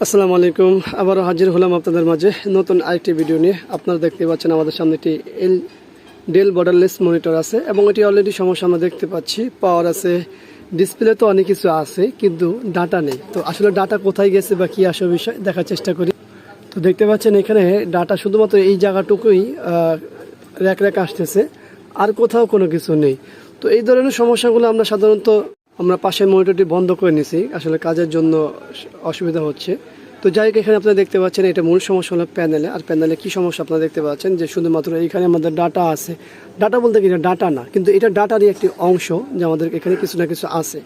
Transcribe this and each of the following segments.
আসসালামু আলাইকুম। আবারও হাজির হলাম আপনাদের মাঝে নতুন আরেকটি ভিডিও নিয়ে। আপনারা দেখতে পাচ্ছেন আমাদের সামনে একটি ডেল বর্ডারলেস মনিটর আছে এবং এটি অলরেডি সমস্যা আমরা দেখতে পাচ্ছি। পাওয়ার আছে, ডিসপ্লে তো অনেক কিছু আছে, কিন্তু ডাটা নেই। তো আসলে ডাটা কোথায় গেছে বা কী আসে বিষয় দেখার চেষ্টা করি। তো দেখতে পাচ্ছেন এখানে ডাটা শুধুমাত্র এই জায়গাটুকুই র্যাক র্যাক আসতেছে, আর কোথাও কোনো কিছু নেই। তো এই ধরনের সমস্যাগুলো আমরা পাশের মনিটরটি বন্ধ করে নিছি, আসলে কাজের জন্য অসুবিধা হচ্ছে। তো যাই হোক, এখানে আপনারা দেখতে পাচ্ছেন এটা মূল সমস্যা হলো প্যানেলে। আর প্যানেলে কী সমস্যা আপনারা দেখতে পাচ্ছেন যে শুধুমাত্র এইখানে আমাদের ডাটা আছে। ডাটা বলতে কি, এটা ডাটা না, কিন্তু এটা ডাটারই একটি অংশ যে আমাদের এখানে কিছু না কিছু আছে।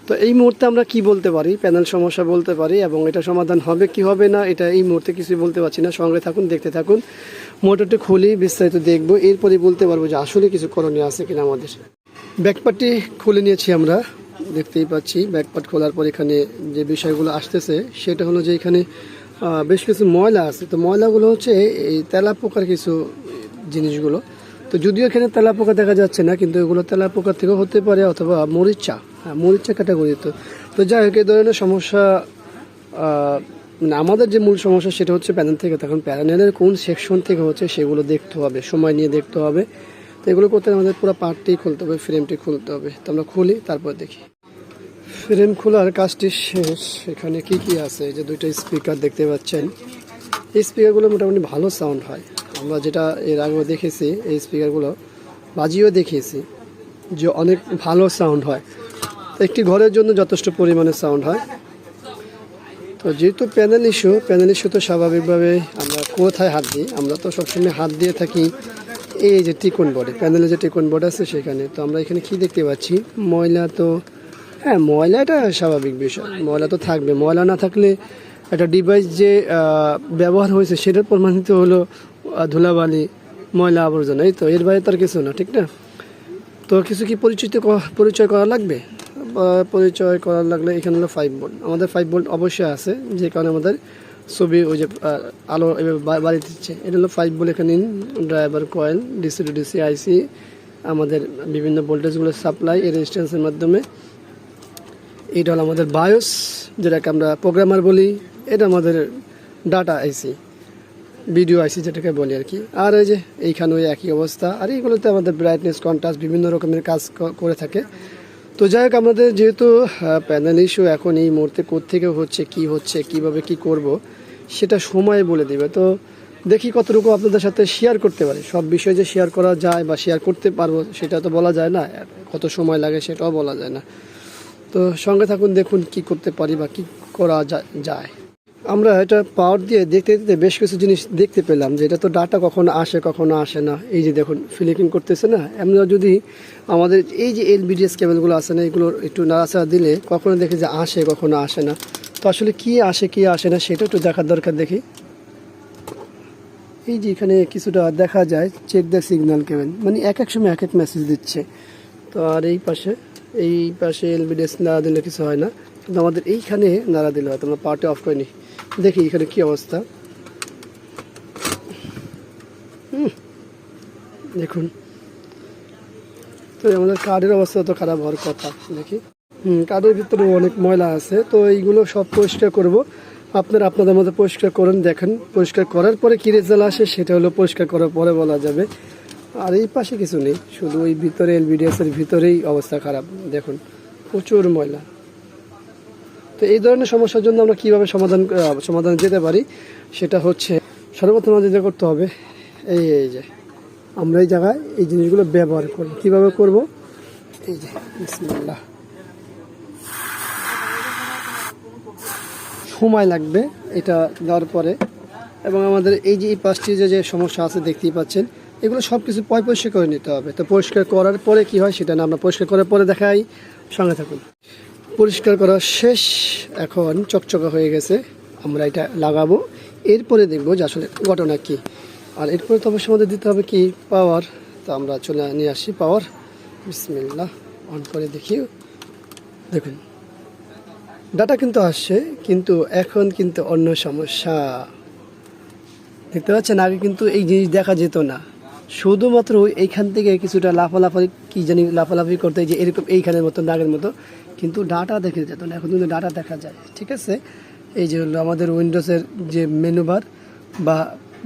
তো এই মুহূর্তে আমরা কি বলতে পারি, প্যানেল সমস্যা বলতে পারি, এবং এটা সমাধান হবে কি হবে না এটা এই মুহূর্তে কিছুই বলতে পারছি না। সঙ্গে থাকুন, দেখতে থাকুন। মোটরটি খুলি, বিস্তারিত দেখবো, এরপরই বলতে পারবো যে আসলে কিছু করণীয় আছে কিনা আমাদের। ব্যাকপার্টটি খুলে নিয়েছি আমরা, দেখতেই পাচ্ছি। ব্যাকপার্ট খোলার পর এখানে যে বিষয়গুলো আসতেছে সেটা হলো যে এখানে বেশ কিছু ময়লা আছে। তো ময়লাগুলো হচ্ছে এই তেলাপোকার কিছু জিনিসগুলো। তো যদিও এখানে তেলাপোকা দেখা যাচ্ছে না, কিন্তু এগুলো তেলাপোকার থেকেও হতে পারে, অথবা মরিচা, মরিচা ক্যাটাগরি। তো যাই হোক, এই ধরনের সমস্যা মানে আমাদের যে মূল সমস্যা সেটা হচ্ছে প্যানেল থেকে। তখন প্যানেলের কোন সেকশন থেকে হচ্ছে সেগুলো দেখতে হবে, সময় নিয়ে দেখতে হবে। তো এগুলো করতে আমাদের পুরো পার্টটি খুলতে হবে, ফ্রেমটি খুলতে হবে। তো আমরা খুলি, তারপর দেখি। ফ্রেম খোলার কাজটি শেষ। এখানে কি কি আছে, যে দুইটা স্পিকার দেখতে পাচ্ছেন। এই স্পিকারগুলো মোটামুটি ভালো সাউন্ড হয়। আমরা যেটা এর আগেও দেখেছি, এই স্পিকারগুলো বাজিয়েও দেখিয়েছি যে অনেক ভালো সাউন্ড হয়। তো একটি ঘরের জন্য যথেষ্ট পরিমাণে সাউন্ড হয়। তো যেহেতু প্যানেল ইস্যু, তো স্বাভাবিকভাবে আমরা কোথায় হাত দিই, আমরা তো সবসময় হাত দিয়ে থাকি এই যে টিকন বোর্ডে, প্যানেলে যে টিকন বোর্ড আছে সেখানে। তো আমরা এখানে কি দেখতে পাচ্ছি, ময়লা। তো হ্যাঁ, ময়লা এটা স্বাভাবিক বিষয়, ময়লা তো থাকবে। ময়লা না থাকলে একটা ডিভাইস যে ব্যবহার হয়েছে সেটার প্রমাণিত হলো ধুলাবালি, ময়লা, আবর্জনা। এই তো, এর বাইরে তার কিছু না, ঠিক না? তো কিছু কি পরিচয় করা লাগবে? পরিচয় করার লাগলে এখানে হলো 5 ভোল্ট। আমাদের 5 ভোল্ট অবশ্যই আছে, যে কারণে আমাদের ছবি ওই যে আলো বাড়ি দিচ্ছে। এটা হলো 5 ভোল্ট। এখানে driver coil, DC to DC IC, আমাদের বিভিন্ন ভোল্টেজগুলো সাপ্লাই এই রেজিস্ট্যান্সের মাধ্যমে। এটা হলো আমাদের বায়োস, যেটাকে আমরা প্রোগ্রামার বলি। এটা আমাদের ডাটা আইসি, ভিডিও আইসি যেটাকে বলি আর কি। আর এই যে এইখানে ওই একই অবস্থা। আর এইগুলোতে আমাদের ব্রাইটনেস, কন্ট্রাস্ট বিভিন্ন রকমের কাজ করে থাকে। তো যাই হোক, আমাদের যেহেতু প্যানেল ইস্যু এখন এই মুহূর্তে কোত্থেকে হচ্ছে, কিভাবে কি করব সেটা সময় বলে দিবে। তো দেখি কতটুকু আপনাদের সাথে শেয়ার করতে পারি। সব বিষয় যে শেয়ার করা যায় বা শেয়ার করতে পারবো সেটা তো বলা যায় না, কত সময় লাগে সেটাও বলা যায় না। তো সঙ্গে থাকুন, দেখুন কি করতে পারি বা কি করা যায়। আমরা এটা পাওয়ার দিয়ে দেখতে দেখতে বেশ কিছু জিনিস দেখতে পেলাম, যে এটা তো ডাটা কখনো আসে কখনো আসে না। এই যে দেখুন, ফ্লিকিং করতেছে না। আমরা যদি আমাদের এই যে এলবিডিএস কেবলগুলো আছে না, এগুলো একটু নাড়াচাড়া দিলে কখনো দেখি যে আসে কখনো আসে না। তো আসলে কি আসে কি আসে না সেটা একটু দেখার দরকার। দেখি, এই যে এখানে কিছুটা দেখা যায় চেক দ্য সিগন্যাল কেবল, মানে এক এক সময় এক এক মেসেজ দিচ্ছে। তো আর এই পাশে এলবিডিএস নাড়া দিলে কিছু হয় না, কিন্তু আমাদের এইখানে নাড়া দিলে হয়। আমরা পাওয়ারটা অফ করে নিই, দেখি এখানে কি অবস্থা। দেখুন, তো আমাদের কার্ডের অবস্থা তো খারাপ হওয়ার কথা। দেখি, কার্ডের ভিতরে অনেক ময়লা আছে। তো এইগুলো সব পরিষ্কার করব। আপনারা আপনাদের মধ্যে পরিষ্কার করুন, দেখেন পরিষ্কার করার পরে কী রেজাল্ট আসে সেটা হলো পরিষ্কার করার পরে বলা যাবে। আর এই পাশে কিছু নেই, শুধু ওই ভিতরে এলবিডিএসের ভিতরেই অবস্থা খারাপ। দেখুন, প্রচুর ময়লা। তো এই ধরনের সমস্যার জন্য আমরা কীভাবে সমাধানে যেতে পারি, সেটা হচ্ছে সর্বপ্রথম যেটা করতে হবে, এই যে আমরা এই জায়গায় এই জিনিসগুলো ব্যবহার করব। কীভাবে করব, এই যে বিসমিল্লাহ। সময় লাগবে এটা দেওয়ার পরে, এবং আমাদের এই যে এই পাঁচটি যে সমস্যা আছে দেখতেই পাচ্ছেন, এগুলো সব কিছু পরিষ্কার করে নিতে হবে। তো পরিষ্কার করার পরে কি হয় সেটা না, আমরা পরিষ্কার করার পরে দেখাই। সঙ্গে থাকুন। পরিষ্কার করা শেষ, এখন চকচকা হয়ে গেছে। আমরা এটা লাগাবো, এরপরে দেখবো যে আসলে ঘটনা কি। আর এরপরে তো অবশ্যই আমাদের দিতে হবে কি, পাওয়ার। তো আমরা নিয়ে আসি পাওয়ার। বিসমিল্লাহ, অন করে দেখি। দেখুন, ডাটা কিন্তু আসছে, কিন্তু এখন কিন্তু অন্য সমস্যা দেখতে পাচ্ছেন। আগে কিন্তু এই জিনিস দেখা যেত না, শুধুমাত্র এইখান থেকে কিছুটা লাফালাফি করতে, যে এরকম এইখানের মতো নাগের মতো, কিন্তু ডাটা দেখে যেত না। এখন কিন্তু ডাটা দেখা যায়, ঠিক আছে। এই যে হলো আমাদের উইন্ডোজের যে মেনু বার বা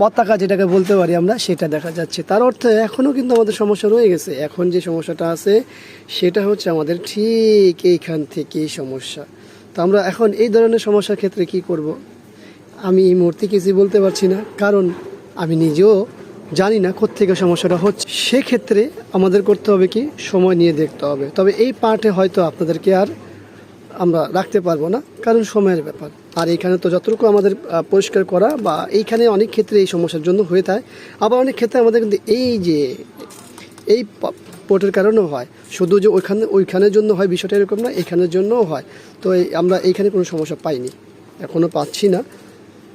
পতাকা যেটাকে বলতে পারি আমরা, সেটা দেখা যাচ্ছে। তার অর্থে এখনও কিন্তু আমাদের সমস্যা রয়ে গেছে। এখন যে সমস্যাটা আছে সেটা হচ্ছে আমাদের ঠিক এইখান থেকেই সমস্যা। তো আমরা এখন এই ধরনের সমস্যার ক্ষেত্রে কি করব, আমি এই মুহূর্তে কিছু বলতে পারছি না, কারণ আমি নিজেও জানি না কোত্থেকে সমস্যাটা হচ্ছে। সেক্ষেত্রে আমাদের করতে হবে কি, সময় নিয়ে দেখতে হবে। তবে এই পার্টে হয়তো আপনাদেরকে আর আমরা রাখতে পারবো না, কারণ সময়ের ব্যাপার। আর এইখানে তো যতটুকু আমাদের পরিষ্কার করা বা এইখানে অনেক ক্ষেত্রে এই সমস্যার জন্য হয়ে থাকে, আবার অনেক ক্ষেত্রে আমাদের কিন্তু এই পোর্টের কারণেও হয়। শুধু যে ওইখানের জন্য হয় বিষয়টা এরকম না, এখানের জন্যও হয়। তো আমরা এইখানে কোনো সমস্যা পাইনি, এখনও পাচ্ছি না।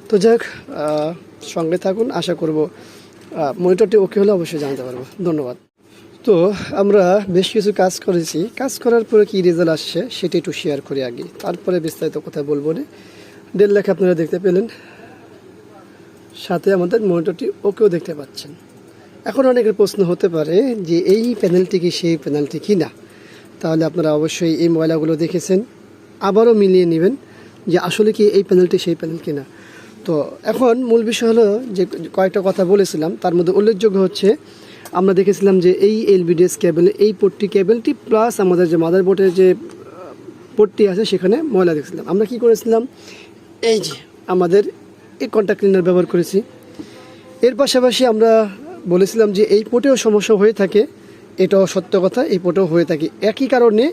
তো যাক, সঙ্গে থাকুন, আশা করব মনিটরটি ওকে হলে অবশ্যই জানতে পারবো। ধন্যবাদ। তো আমরা বেশ কিছু কাজ করেছি, কাজ করার পরে কী রেজাল্ট আসছে সেটা একটু শেয়ার করি আগে, তারপরে বিস্তারিত কথা বলবো না। ডেল লেখা আপনারা দেখতে পেলেন, সাথে আমাদের মনিটরটি ওকেও দেখতে পাচ্ছেন। এখন অনেকের প্রশ্ন হতে পারে যে এই প্যানেলটি কি সেই প্যানেলটি কি না। তাহলে আপনারা অবশ্যই এই ময়লাগুলো দেখেছেন, আবারও মিলিয়ে নেবেন যে আসলে কি এই প্যানেলটি সেই প্যানেল কিনা। তো এখন মূল বিষয় হলো যে কয়েকটা কথা বলেছিলাম, তার মধ্যে উল্লেখযোগ্য হচ্ছে আমরা দেখেছিলাম যে এই এলবিডিএস কেবল, এই পোর্টটি কেবলটি প্লাস আমাদের যে মাদারবোর্ডের যে পোর্টটি আছে সেখানে ময়লা দেখছিলাম। আমরা কি করেছিলাম, এই যে আমাদের এই কন্ট্যাক্ট ক্লিনার ব্যবহার করেছি। এর পাশাপাশি আমরা বলেছিলাম যে এই পোর্টেও সমস্যা হয়ে থাকে, এটাও সত্য কথা, এই পোর্টেও হয়ে থাকে। একই কারণে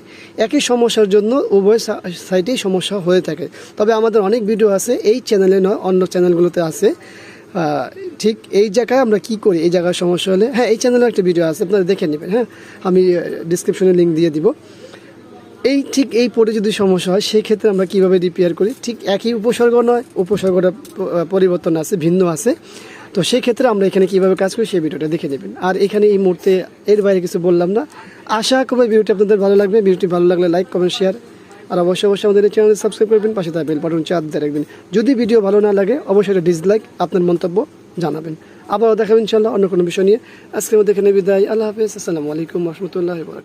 একই সমস্যার জন্য উভয় সাইটেই সমস্যা হয়ে থাকে। তবে আমাদের অনেক ভিডিও আছে, এই চ্যানেলে নয় অন্য চ্যানেলগুলোতে আছে। ঠিক এই জায়গায় আমরা কি করি, এই জায়গায় সমস্যা হলে, হ্যাঁ এই চ্যানেলে একটা ভিডিও আছে, আপনারা দেখে নেবেন। হ্যাঁ, আমি ডিসক্রিপশনে লিঙ্ক দিয়ে দিব। ঠিক এই পোর্টে যদি সমস্যা হয় সেই ক্ষেত্রে আমরা কীভাবে রিপেয়ার করি, ঠিক একই উপসর্গ নয়, উপসর্গটা পরিবর্তন আছে, ভিন্ন আছে। তো সেই ক্ষেত্রে আমরা এখানে কীভাবে কাজ করি সেই ভিডিওটা দেখে নেবেন। আর এখানে এই মুহূর্তে এর বাইরে কিছু বললাম না। আশা করি ভিডিওটি আপনাদের ভালো লাগবে। ভিডিওটি ভালো লাগলে লাইক, কমেন্ট, শেয়ার, আর অবশ্যই আমাদের এই চ্যানেলে সাবস্ক্রাইব করবেন, পাশে থাকা বেল বাটন চাপ দিয়ে রাখবেন। যদি ভিডিও ভালো না লাগে অবশ্যই ডিসলাইক, আপনার মন্তব্য জানাবেন। আবারও দেখাবেন ইনশাআল্লাহ অন্য কোনো বিষয় নিয়ে। আজকের মধ্যে এখানে বিদায়। আল্লাহ হাফেজ। আসসালামু আলাইকুম ওয়া রাহমাতুল্লাহি ওয়া বারাকাতুহু।